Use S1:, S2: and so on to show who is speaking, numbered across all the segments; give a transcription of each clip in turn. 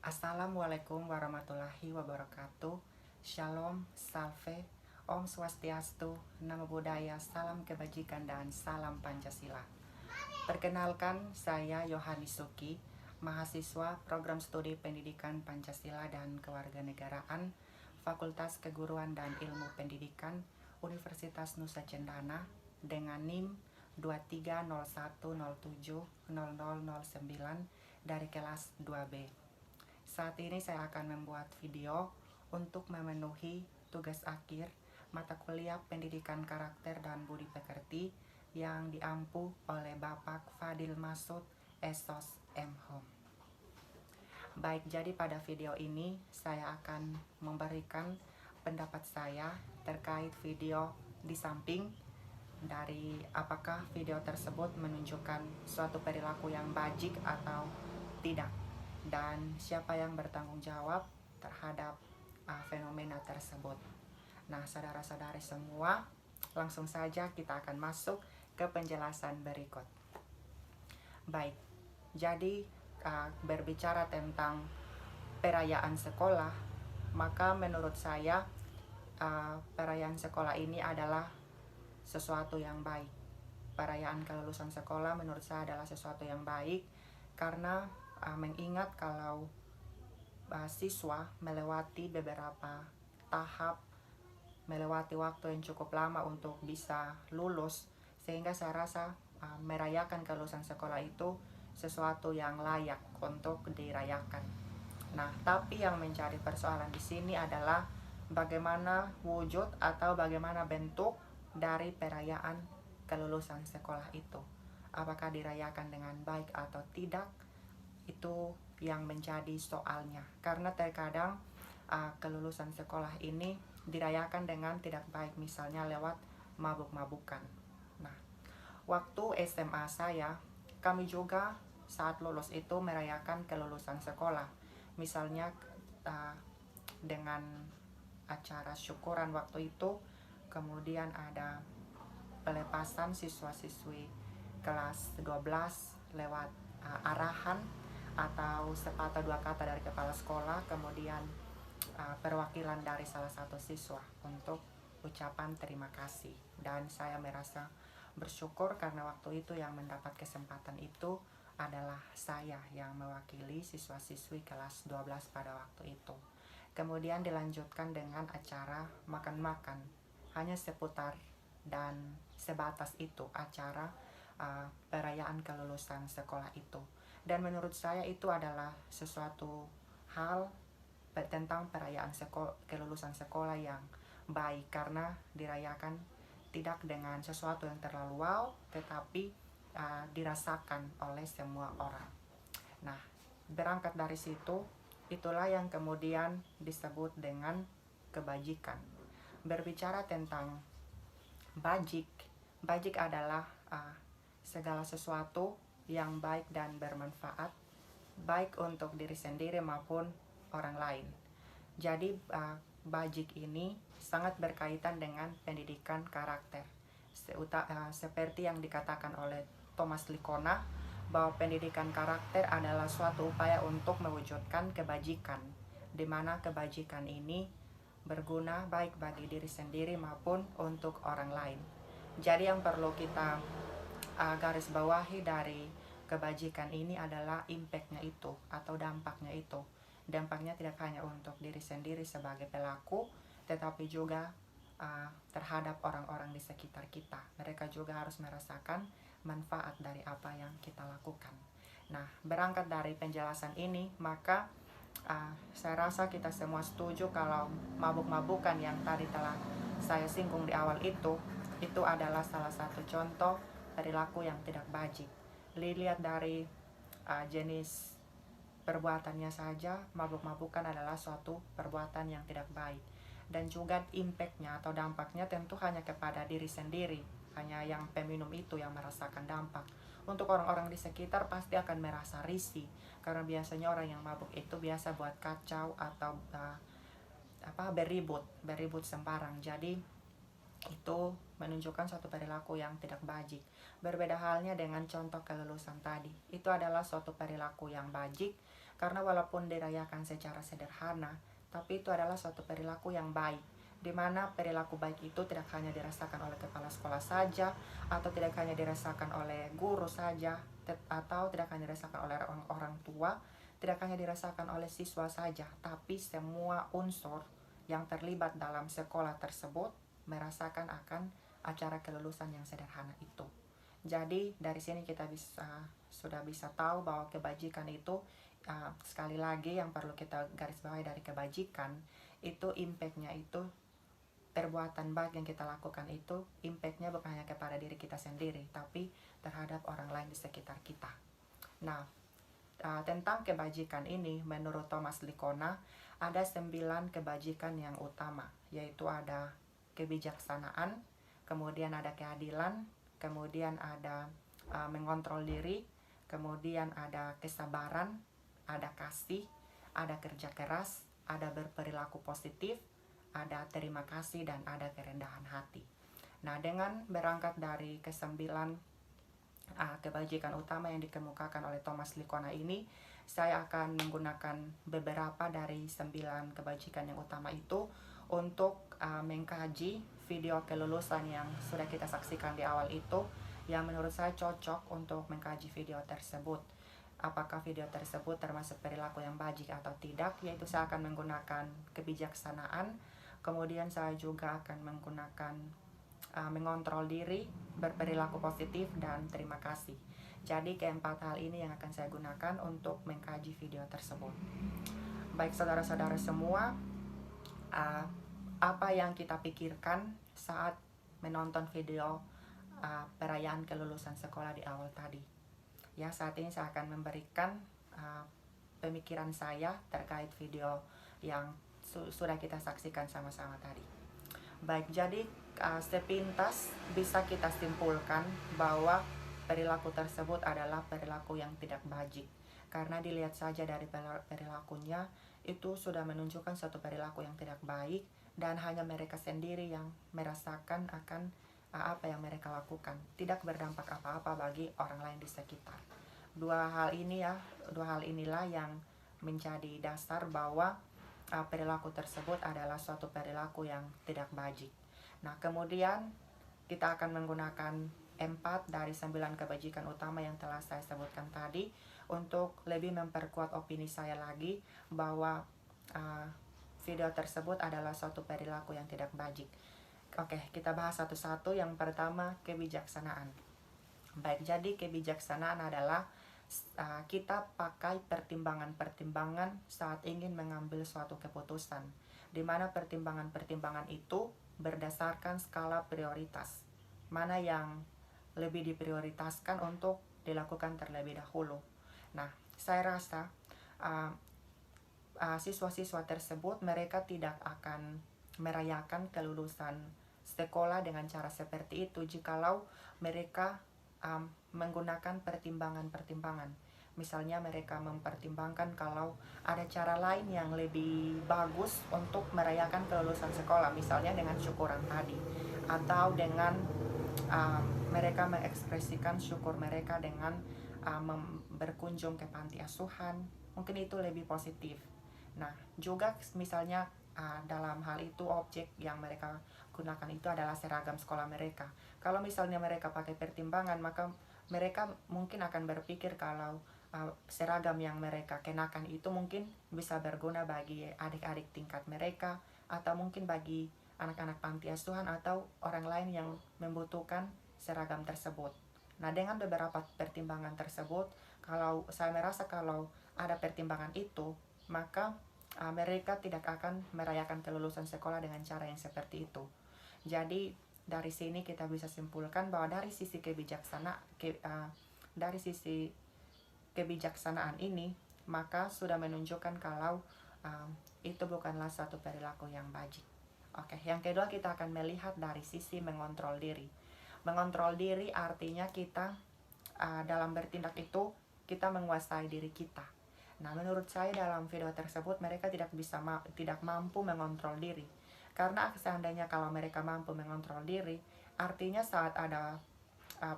S1: Assalamualaikum warahmatullahi wabarakatuh. Shalom, salve, Om Swastiastu, Namo Buddhaya, salam kebajikan dan salam Pancasila. Perkenalkan, saya Yohanis Suki, mahasiswa Program Studi Pendidikan Pancasila dan Kewarganegaraan, Fakultas Keguruan dan Ilmu Pendidikan, Universitas Nusa Cendana, dengan NIM 2301070009 dari kelas 2B. Saat ini saya akan membuat video untuk memenuhi tugas akhir mata kuliah Pendidikan Karakter dan Budi Pekerti yang diampu oleh Bapak Fadil Masud Esos M.Hom. Baik, jadi pada video ini saya akan memberikan pendapat saya terkait video di samping dari apakah video tersebut menunjukkan suatu perilaku yang bajik atau tidak, dan siapa yang bertanggung jawab terhadap fenomena tersebut. Nah, saudara-saudari semua, langsung saja kita akan masuk ke penjelasan berikut. Baik, jadi berbicara tentang perayaan sekolah, maka menurut saya perayaan sekolah ini adalah sesuatu yang baik. Perayaan kelulusan sekolah menurut saya adalah sesuatu yang baik karena mengingat kalau siswa melewati beberapa tahap, melewati waktu yang cukup lama untuk bisa lulus, sehingga saya rasa merayakan kelulusan sekolah itu sesuatu yang layak untuk dirayakan. Nah, tapi yang menjadi persoalan di sini adalah bagaimana wujud atau bagaimana bentuk dari perayaan kelulusan sekolah itu. Apakah dirayakan dengan baik atau tidak, itu yang menjadi soalnya. Karena terkadang kelulusan sekolah ini dirayakan dengan tidak baik, misalnya lewat mabuk-mabukan. Nah, waktu SMA saya, kami juga saat lulus itu merayakan kelulusan sekolah. Misalnya dengan acara syukuran waktu itu, kemudian ada pelepasan siswa-siswi kelas 12 lewat arahan atau sepatah dua kata dari kepala sekolah, kemudian perwakilan dari salah satu siswa untuk ucapan terima kasih. Dan saya merasa bersyukur karena waktu itu yang mendapat kesempatan itu adalah saya yang mewakili siswa-siswi kelas 12 pada waktu itu. Kemudian dilanjutkan dengan acara makan-makan, hanya seputar dan sebatas itu acara perayaan kelulusan sekolah itu. Dan menurut saya itu adalah sesuatu hal tentang perayaan kelulusan sekolah yang baik karena dirayakan tidak dengan sesuatu yang terlalu wow, tetapi dirasakan oleh semua orang. Nah, berangkat dari situ, itulah yang kemudian disebut dengan kebajikan. Berbicara tentang bajik, bajik adalah segala sesuatu yang baik dan bermanfaat, baik untuk diri sendiri maupun orang lain. Jadi bajik ini sangat berkaitan dengan pendidikan karakter. Seperti yang dikatakan oleh Thomas Likona, bahwa pendidikan karakter adalah suatu upaya untuk mewujudkan kebajikan, di mana kebajikan ini berguna baik bagi diri sendiri maupun untuk orang lain. Jadi yang perlu kita garis bawahi dari kebajikan ini adalah impact-nya itu atau dampaknya itu. Dampaknya tidak hanya untuk diri sendiri sebagai pelaku, tetapi juga terhadap orang-orang di sekitar kita. Mereka juga harus merasakan manfaat dari apa yang kita lakukan. Nah, berangkat dari penjelasan ini, maka saya rasa kita semua setuju kalau mabuk-mabukan yang tadi telah saya singgung di awal itu adalah salah satu contoh perilaku yang tidak bajik. Dilihat dari jenis perbuatannya saja, mabuk-mabukan adalah suatu perbuatan yang tidak baik. Dan juga impact-nya atau dampaknya tentu hanya kepada diri sendiri, hanya yang peminum itu yang merasakan dampak. Untuk orang-orang di sekitar pasti akan merasa risih, karena biasanya orang yang mabuk itu biasa buat kacau atau beribut sembarang. Jadi itu menunjukkan suatu perilaku yang tidak bajik. Berbeda halnya dengan contoh kelulusan tadi. Itu adalah suatu perilaku yang bajik karena walaupun dirayakan secara sederhana, tapi itu adalah suatu perilaku yang baik, di mana perilaku baik itu tidak hanya dirasakan oleh kepala sekolah saja, atau tidak hanya dirasakan oleh guru saja, atau tidak hanya dirasakan oleh orang tua, tidak hanya dirasakan oleh siswa saja, tapi semua unsur yang terlibat dalam sekolah tersebut merasakan akan acara kelulusan yang sederhana itu. Jadi dari sini kita sudah bisa tahu bahwa kebajikan itu, sekali lagi yang perlu kita garis bawahi dari kebajikan itu, impactnya itu, perbuatan baik yang kita lakukan itu impactnya bukan hanya kepada diri kita sendiri, tapi terhadap orang lain di sekitar kita. Nah, tentang kebajikan ini, menurut Thomas Lickona ada 9 kebajikan yang utama, yaitu ada kebijaksanaan, kemudian ada keadilan, kemudian ada mengontrol diri, kemudian ada kesabaran, ada kasih, ada kerja keras, ada berperilaku positif, ada terima kasih, dan ada kerendahan hati. Nah, dengan berangkat dari ke-9 kebajikan utama yang dikemukakan oleh Thomas Lickona ini, saya akan menggunakan beberapa dari 9 kebajikan yang utama itu untuk mengkaji video kelulusan yang sudah kita saksikan di awal itu, yang menurut saya cocok untuk mengkaji video tersebut. Apakah video tersebut termasuk perilaku yang bajik atau tidak, yaitu saya akan menggunakan kebijaksanaan, kemudian saya juga akan menggunakan mengontrol diri, berperilaku positif, dan terima kasih. Jadi keempat hal ini yang akan saya gunakan untuk mengkaji video tersebut. Baik saudara-saudara semua, apa yang kita pikirkan saat menonton video perayaan kelulusan sekolah di awal tadi? Ya, saat ini saya akan memberikan pemikiran saya terkait video yang sudah kita saksikan sama-sama tadi. Baik, jadi sepintas bisa kita simpulkan bahwa perilaku tersebut adalah perilaku yang tidak bajik, karena dilihat saja dari perilakunya itu sudah menunjukkan suatu perilaku yang tidak baik, dan hanya mereka sendiri yang merasakan akan apa yang mereka lakukan, tidak berdampak apa-apa bagi orang lain di sekitar. Dua hal inilah yang menjadi dasar bahwa perilaku tersebut adalah suatu perilaku yang tidak bajik. Nah, kemudian kita akan menggunakan 4 dari 9 kebajikan utama yang telah saya sebutkan tadi untuk lebih memperkuat opini saya lagi bahwa video tersebut adalah suatu perilaku yang tidak bajik. Oke, kita bahas satu-satu. Yang pertama, kebijaksanaan. Baik, jadi kebijaksanaan adalah kita pakai pertimbangan-pertimbangan saat ingin mengambil suatu keputusan, di mana pertimbangan-pertimbangan itu berdasarkan skala prioritas, mana yang lebih diprioritaskan untuk dilakukan terlebih dahulu. Nah, saya rasa siswa-siswa tersebut mereka tidak akan merayakan kelulusan sekolah dengan cara seperti itu jikalau mereka menggunakan pertimbangan-pertimbangan. Misalnya mereka mempertimbangkan kalau ada cara lain yang lebih bagus untuk merayakan kelulusan sekolah, misalnya dengan syukuran tadi, atau dengan mereka mengekspresikan syukur mereka dengan berkunjung ke panti asuhan. Mungkin itu lebih positif. Nah, juga misalnya dalam hal itu objek yang mereka gunakan itu adalah seragam sekolah mereka. Kalau misalnya mereka pakai pertimbangan, maka mereka mungkin akan berpikir kalau seragam yang mereka kenakan itu mungkin bisa berguna bagi adik-adik tingkat mereka, atau mungkin bagi anak-anak panti asuhan atau orang lain yang membutuhkan seragam tersebut. Nah, dengan beberapa pertimbangan tersebut, kalau saya merasa kalau ada pertimbangan itu, maka mereka tidak akan merayakan kelulusan sekolah dengan cara yang seperti itu. Jadi dari sini kita bisa simpulkan bahwa dari sisi kebijaksanaan ini, maka sudah menunjukkan kalau itu bukanlah satu perilaku yang bajik. Oke, yang kedua kita akan melihat dari sisi mengontrol diri. Mengontrol diri artinya kita dalam bertindak itu kita menguasai diri kita. Nah, menurut saya dalam video tersebut mereka tidak mampu mengontrol diri. Karena seandainya kalau mereka mampu mengontrol diri, artinya saat ada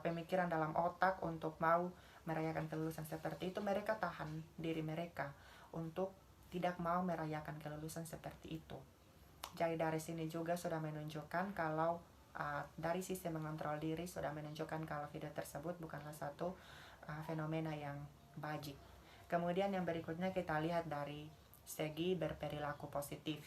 S1: pemikiran dalam otak untuk mau merayakan kelulusan seperti itu, mereka tahan diri mereka untuk tidak mau merayakan kelulusan seperti itu. Jadi dari sini juga sudah menunjukkan kalau dari sisi mengontrol diri sudah menunjukkan kalau video tersebut bukanlah satu fenomena yang bajik. Kemudian yang berikutnya kita lihat dari segi berperilaku positif.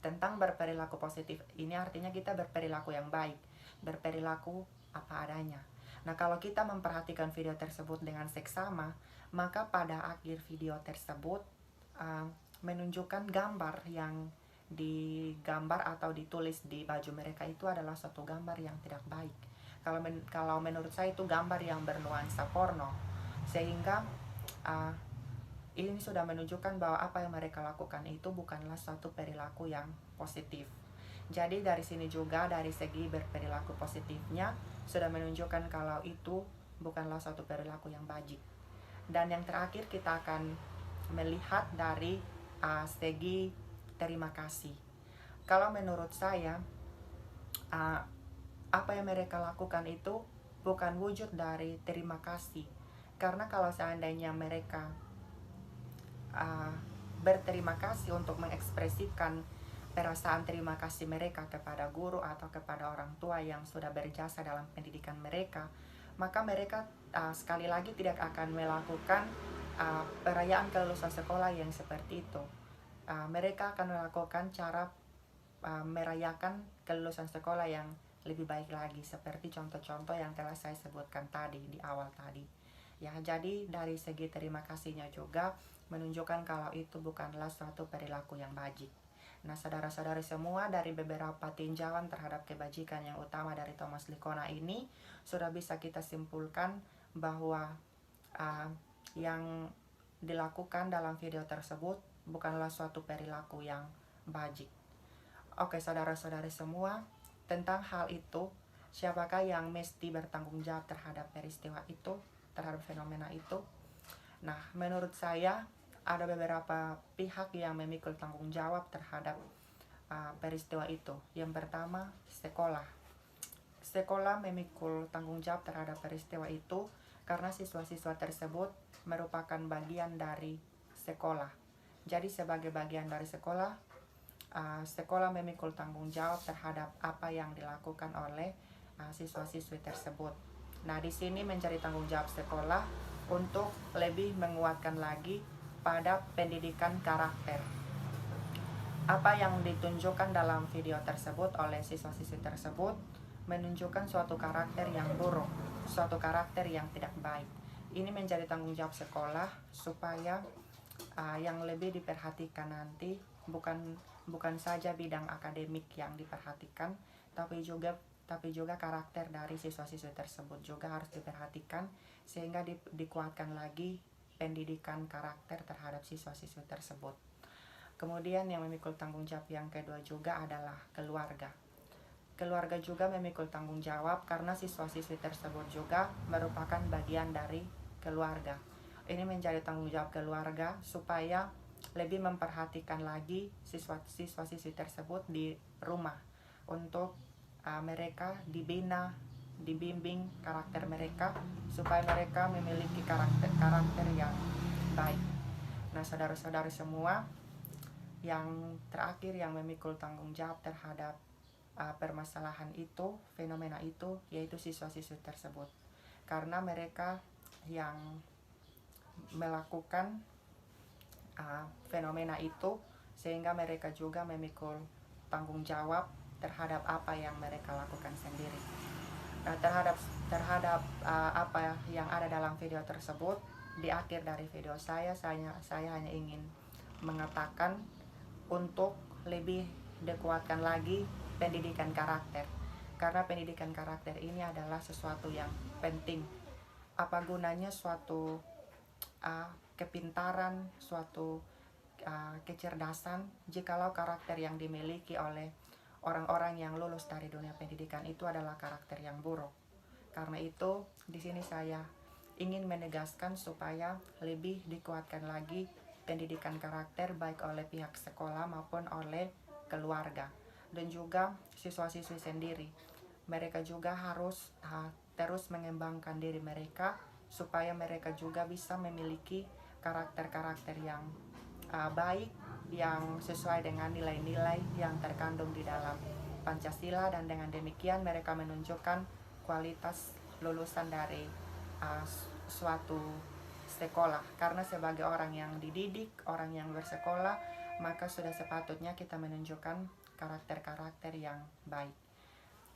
S1: Tentang berperilaku positif ini artinya kita berperilaku yang baik, berperilaku apa adanya. Nah, kalau kita memperhatikan video tersebut dengan seksama, maka pada akhir video tersebut menunjukkan gambar yang digambar atau ditulis di baju mereka itu adalah suatu gambar yang tidak baik. Kalau menurut saya itu gambar yang bernuansa porno, sehingga ini sudah menunjukkan bahwa apa yang mereka lakukan itu bukanlah suatu perilaku yang positif. Jadi dari sini juga dari segi berperilaku positifnya sudah menunjukkan kalau itu bukanlah suatu perilaku yang bajik. Dan yang terakhir kita akan melihat dari segi terima kasih. Kalau menurut saya apa yang mereka lakukan itu bukan wujud dari terima kasih. Karena kalau seandainya mereka berterima kasih untuk mengekspresikan perasaan terima kasih mereka kepada guru atau kepada orang tua yang sudah berjasa dalam pendidikan mereka, maka mereka sekali lagi tidak akan melakukan perayaan kelulusan sekolah yang seperti itu. Mereka akan melakukan cara merayakan kelulusan sekolah yang lebih baik lagi, seperti contoh-contoh yang telah saya sebutkan tadi di awal tadi. Ya, jadi dari segi terima kasihnya juga menunjukkan kalau itu bukanlah suatu perilaku yang bajik. Nah, saudara-saudari semua, dari beberapa tinjauan terhadap kebajikan yang utama dari Thomas Lickona ini sudah bisa kita simpulkan bahwa yang dilakukan dalam video tersebut bukanlah suatu perilaku yang bajik. Oke, saudara-saudari semua, tentang hal itu, siapakah yang mesti bertanggung jawab terhadap peristiwa itu, terhadap fenomena itu? Nah, menurut saya ada beberapa pihak yang memikul tanggung jawab terhadap peristiwa itu. Yang pertama, sekolah. Sekolah memikul tanggung jawab terhadap peristiwa itu karena siswa-siswa tersebut merupakan bagian dari sekolah. Jadi sebagai bagian dari sekolah, sekolah memikul tanggung jawab terhadap apa yang dilakukan oleh siswa-siswi tersebut. Nah, di sini menjadi tanggung jawab sekolah untuk lebih menguatkan lagi pada pendidikan karakter. Apa yang ditunjukkan dalam video tersebut oleh siswa-siswi tersebut menunjukkan suatu karakter yang buruk, suatu karakter yang tidak baik. Ini menjadi tanggung jawab sekolah supaya yang lebih diperhatikan nanti bukan saja bidang akademik yang diperhatikan, tapi juga karakter dari siswa-siswi tersebut juga harus diperhatikan sehingga dikuatkan lagi pendidikan karakter terhadap siswa-siswi tersebut. Kemudian yang memikul tanggung jawab yang kedua juga adalah keluarga. Keluarga juga memikul tanggung jawab karena siswa-siswi tersebut juga merupakan bagian dari keluarga. Ini menjadi tanggung jawab keluarga supaya lebih memperhatikan lagi siswa-siswi tersebut di rumah untuk mereka dibina, dibimbing karakter mereka supaya mereka memiliki karakter yang baik. Nah, saudara-saudari semua, yang terakhir yang memikul tanggung jawab terhadap permasalahan itu, fenomena itu, yaitu siswa-siswi tersebut. Karena mereka yang melakukan fenomena itu, sehingga mereka juga memikul tanggung jawab terhadap apa yang mereka lakukan sendiri. Nah, terhadap apa yang ada dalam video tersebut, di akhir dari video saya hanya ingin mengatakan untuk lebih dikuatkan lagi pendidikan karakter, karena pendidikan karakter ini adalah sesuatu yang penting. Apa gunanya suatu kepintaran, suatu kecerdasan jikalau karakter yang dimiliki oleh orang-orang yang lulus dari dunia pendidikan itu adalah karakter yang buruk. Karena itu di sini saya ingin menegaskan supaya lebih dikuatkan lagi pendidikan karakter baik oleh pihak sekolah maupun oleh keluarga. dan juga siswa-siswi sendiri. Mereka juga harus terus mengembangkan diri mereka supaya mereka juga bisa memiliki karakter-karakter yang baik, yang sesuai dengan nilai-nilai yang terkandung di dalam Pancasila, dan dengan demikian mereka menunjukkan kualitas lulusan dari suatu sekolah. Karena sebagai orang yang dididik, orang yang bersekolah, maka sudah sepatutnya kita menunjukkan karakter-karakter yang baik.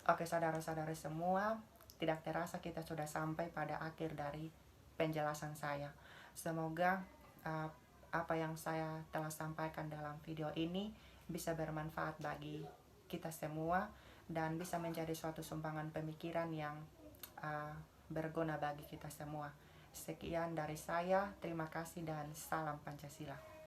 S1: Oke, saudara-saudara semua, tidak terasa kita sudah sampai pada akhir dari penjelasan saya. Semoga apa yang saya telah sampaikan dalam video ini bisa bermanfaat bagi kita semua dan bisa menjadi suatu sumbangan pemikiran yang berguna bagi kita semua. Sekian dari saya, terima kasih dan salam Pancasila.